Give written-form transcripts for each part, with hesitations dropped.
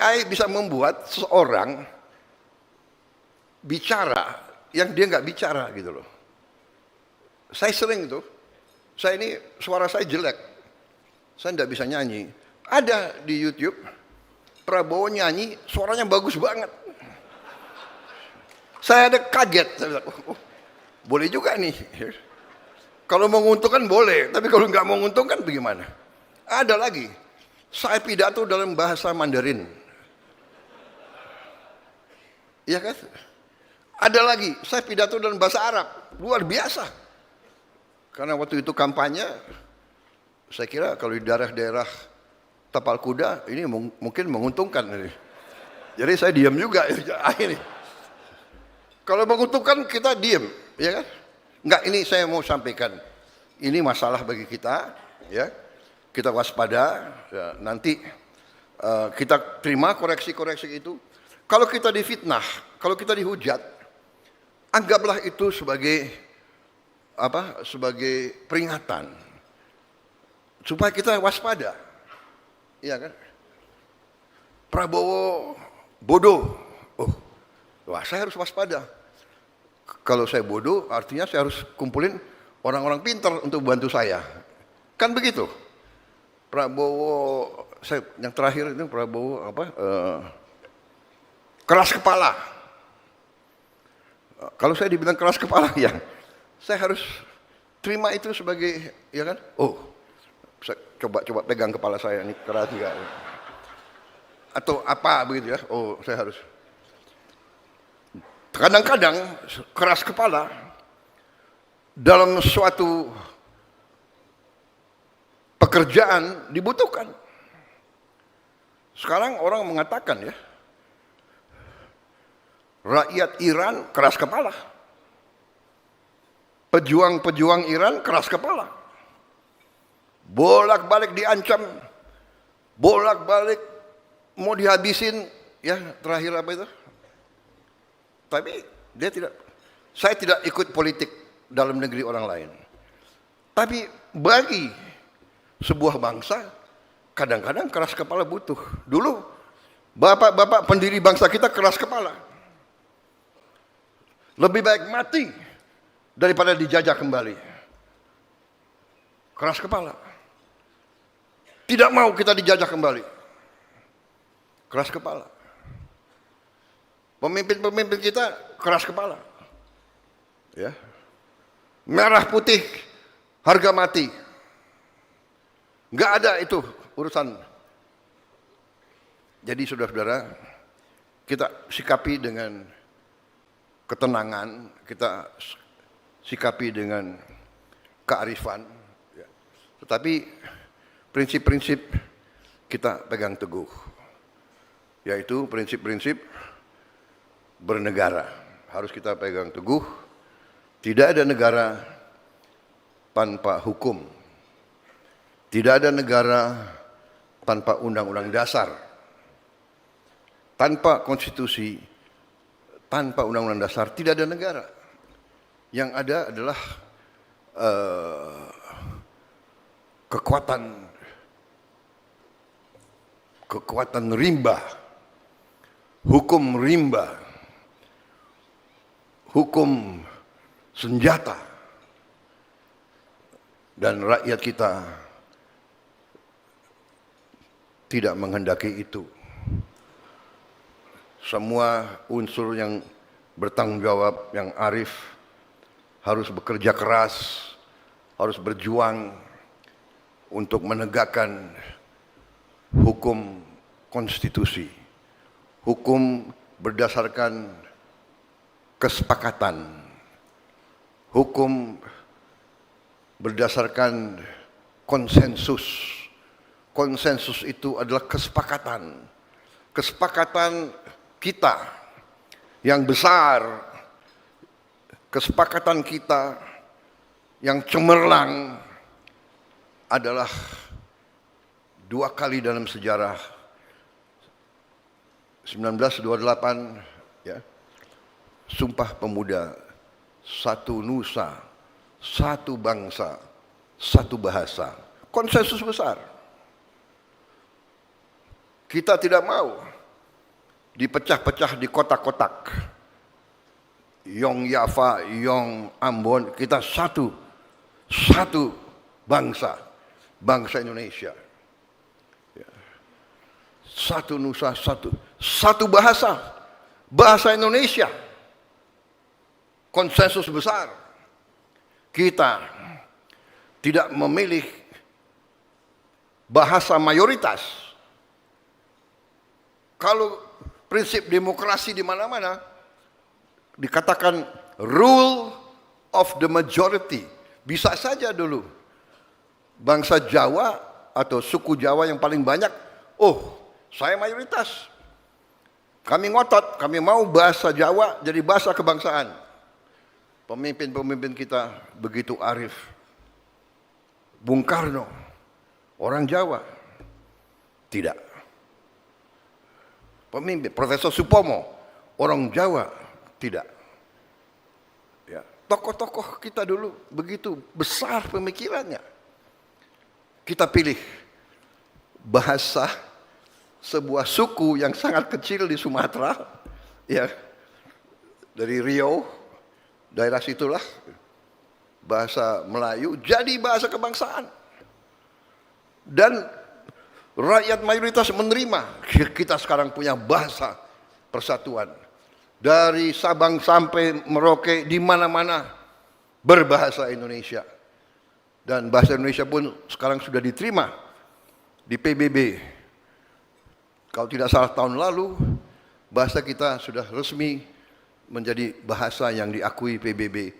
AI bisa membuat seseorang bicara yang dia nggak bicara gitu loh. Saya sering tuh, saya ini suara saya jelek, saya nggak bisa nyanyi. Ada di YouTube, Prabowo nyanyi, suaranya bagus banget. Saya ada kaget, saya bilang, oh, boleh juga nih. Kalau menguntungkan boleh, tapi kalau nggak menguntungkan bagaimana? Ada lagi, saya pidato dalam bahasa Mandarin. Iya kan? Ada lagi, saya pidato dalam bahasa Arab, luar biasa. Karena waktu itu kampanye, saya kira kalau di daerah-daerah tapal kuda, ini mungkin menguntungkan. Jadi saya diam juga. Ini. Kalau menguntungkan kita diam, ya kan? Enggak, ini saya mau sampaikan. Ini masalah bagi kita, ya. Kita waspada, ya, nanti kita terima koreksi-koreksi itu. Kalau kita difitnah, kalau kita dihujat, anggaplah itu sebagai sebagai peringatan supaya kita waspada, iya kan? Prabowo bodoh, wah saya harus waspada. Kalau saya bodoh, artinya saya harus kumpulin orang-orang pintar untuk bantu saya, kan begitu? Prabowo, yang terakhir itu Prabowo keras kepala. Kalau saya dibilang keras kepala, ya, saya harus terima itu sebagai, ya kan? Oh, saya coba pegang kepala saya ini keras juga, atau apa begitu ya? Oh, saya harus. Kadang-kadang keras kepala dalam suatu pekerjaan dibutuhkan. Sekarang orang mengatakan ya, rakyat Iran keras kepala. Pejuang-pejuang Iran keras kepala. Bolak-balik diancam, bolak-balik mau dihabisin, ya terakhir apa itu? Tapi saya tidak ikut politik dalam negeri orang lain. Tapi bagi sebuah bangsa, kadang-kadang keras kepala butuh. Dulu bapak-bapak pendiri bangsa kita keras kepala. Lebih baik mati daripada dijajah kembali. Keras kepala. Tidak mau kita dijajah kembali. Keras kepala. Pemimpin-pemimpin kita keras kepala. Ya. Merah putih, harga mati. Enggak ada itu urusan. Jadi saudara-saudara, kita sikapi dengan ketenangan, kita sikapi dengan kearifan, ya. Tetapi prinsip-prinsip kita pegang teguh, yaitu prinsip-prinsip bernegara harus kita pegang teguh. Tidak ada negara tanpa hukum, tidak ada negara tanpa undang-undang dasar, tanpa konstitusi, tanpa undang-undang dasar tidak ada negara. Yang ada adalah kekuatan rimba, hukum rimba, hukum senjata, dan rakyat kita tidak menghendaki itu. Semua unsur yang bertanggung jawab, yang arif, harus bekerja keras, harus berjuang untuk menegakkan hukum konstitusi, hukum berdasarkan kesepakatan, hukum berdasarkan konsensus. Konsensus itu adalah kesepakatan, kesepakatan kita yang besar, kesepakatan kita yang cemerlang adalah 2 kali dalam sejarah, 1928, ya, Sumpah Pemuda, satu nusa, satu bangsa, satu bahasa, konsensus besar. Kita tidak mau dipecah-pecah di kotak-kotak. Yong Java, Yong Ambon, kita satu bangsa Indonesia. Satu nusa, satu bahasa Indonesia. Konsensus besar. Kita tidak memilih bahasa mayoritas. Kalau prinsip demokrasi di mana-mana dikatakan rule of the majority. Bisa saja dulu bangsa Jawa atau suku Jawa yang paling banyak, oh saya mayoritas. Kami ngotot, kami mau bahasa Jawa jadi bahasa kebangsaan. Pemimpin-pemimpin kita begitu arif. Bung Karno, orang Jawa. Tidak. Pemimpin, Profesor Supomo, orang Jawa. Tidak. Ya, tokoh-tokoh kita dulu begitu besar pemikirannya. Kita pilih bahasa sebuah suku yang sangat kecil di Sumatera, ya, dari Riau, daerah situlah, bahasa Melayu jadi bahasa kebangsaan. Dan rakyat mayoritas menerima. Kita sekarang punya bahasa persatuan. Dari Sabang sampai Merauke, di mana-mana berbahasa Indonesia. Dan bahasa Indonesia pun sekarang sudah diterima di PBB. Kalau tidak salah tahun lalu, bahasa kita sudah resmi menjadi bahasa yang diakui PBB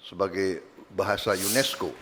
sebagai bahasa UNESCO.